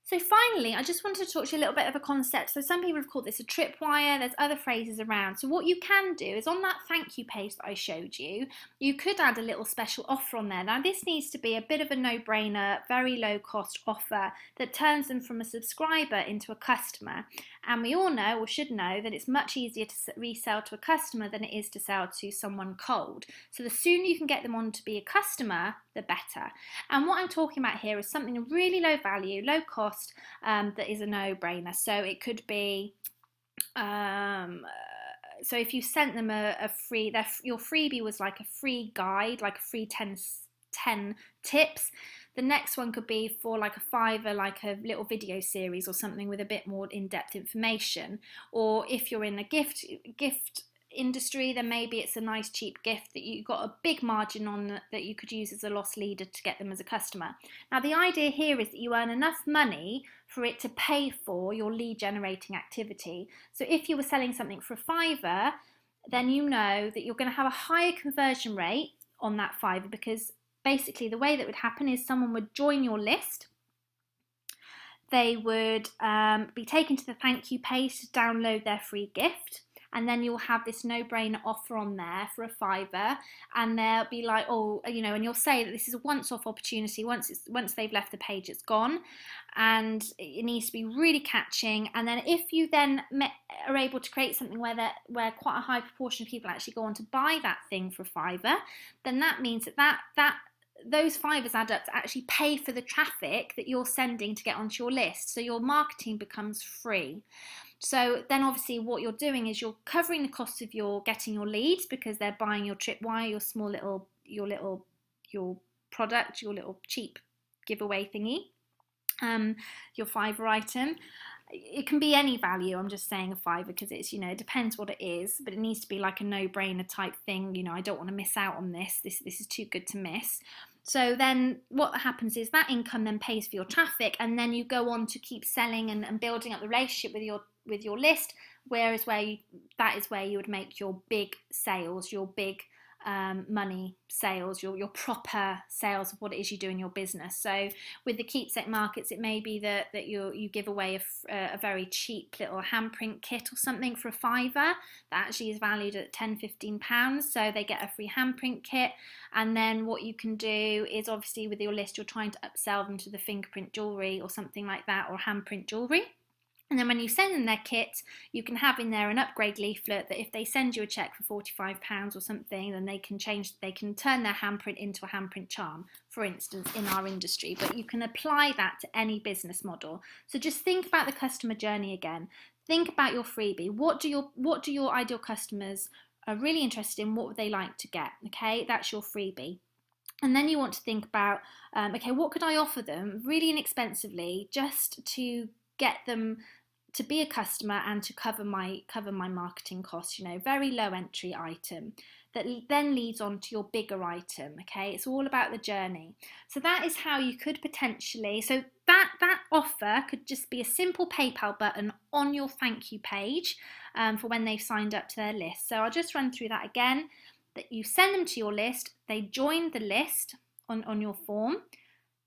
So finally, I just wanted to talk to you a little bit of a concept. So some people have called this a tripwire. There's other phrases around. So what you can do is on that thank you page that I showed you, you could add a little special offer on there. Now this needs to be a bit of a no-brainer, very low cost offer that turns them from a subscriber into a customer. And we all know or should know that it's much easier to resell to a customer than it is to sell to someone cold. So the sooner you can get them on to be a customer, the better. And what I'm talking about here is something really low value, low cost, that is a no-brainer. So it could be, so if you sent them a free, your freebie was like a free guide, like a free 10 tips. The next one could be for like a $5, like a little video series or something with a bit more in-depth information. Or if you're in a gift industry, then maybe it's a nice cheap gift that you got a big margin on that you could use as a loss leader to get them as a customer. Now the idea here is that you earn enough money for it to pay for your lead generating activity. So if you were selling something for a $5, then you know that you're going to have a higher conversion rate on that $5, because basically the way that would happen is someone would join your list. They would be taken to the thank you page to download their free gift. And then you'll have this no-brainer offer on there for a $5, and they'll be like, oh, you know, and you'll say that this is a once-off opportunity. Once they've left the page, it's gone, and it needs to be really catching. And then if you then are able to create something where quite a high proportion of people actually go on to buy that thing for a $5, then that means that those $5s add up to actually pay for the traffic that you're sending to get onto your list. So your marketing becomes free. So then obviously what you're doing is you're covering the cost of getting your leads, because they're buying your tripwire, your small little, your product, your little cheap giveaway thingy, your $5 item. It can be any value. I'm just saying a $5 because it's, you know, it depends what it is, but it needs to be like a no-brainer type thing. You know, I don't want to miss out on this. This is too good to miss. So then what happens is that income then pays for your traffic, and then you go on to keep selling and building up the relationship with your list, whereas that is where you would make your big sales, your big money sales, your proper sales of what it is you do in your business. So with the keepsake markets, it may be that you give away a very cheap little handprint kit or something for a $5 that actually is valued at £10-15, so they get a free handprint kit. And then what you can do is, obviously with your list, you're trying to upsell them to the fingerprint jewelry or something like that, or handprint jewelry. And then when you send them their kit, you can have in there an upgrade leaflet that if they send you a check for £45 or something, then they can turn their handprint into a handprint charm, for instance, in our industry. But you can apply that to any business model. So just think about the customer journey again. Think about your freebie. What do your ideal customers are really interested in? What would they like to get? Okay, that's your freebie. And then you want to think about, okay, what could I offer them really inexpensively just to get them to be a customer and to cover my marketing costs, you know, very low entry item that then leads on to your bigger item. Okay, it's all about the journey. So that is how you could potentially, so that offer could just be a simple PayPal button on your thank you page for when they've signed up to their list. So I'll just run through that again. That you send them to your list, they join the list on your form.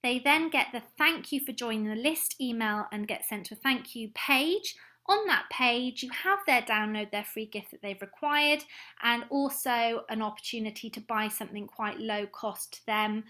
They then get the thank you for joining the list email and get sent to a thank you page. On that page, you have their download their free gift that they've required, and also an opportunity to buy something quite low cost to them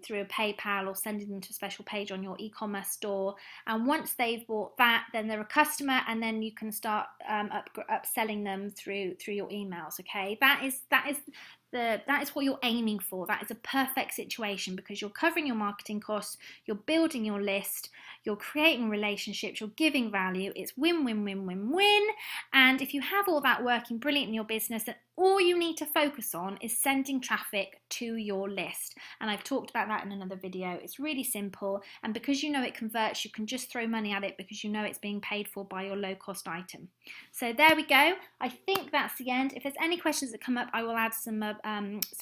through a PayPal or sending them to a special page on your e-commerce store. And once they've bought that, then they're a customer, and then you can start upselling them through your emails. Okay, that is what you're aiming for. That is a perfect situation, because you're covering your marketing costs, you're building your list, you're creating relationships, you're giving value. It's win, win, win, win, win. And if you have all that working brilliant in your business, then all you need to focus on is sending traffic to your list. And I've talked about that in another video. It's really simple. And because you know it converts, you can just throw money at it because you know it's being paid for by your low cost item. So there we go. I think that's the end. If there's any questions that come up, I will add some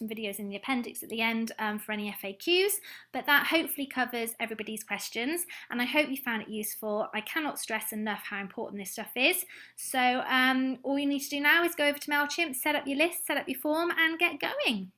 videos in the appendix at the end for any FAQs. But that hopefully covers everybody's questions. And I hope you found it useful. I cannot stress enough how important this stuff is. So all you need to do now is go over to MailChimp, set up your list, set up your form, and get going.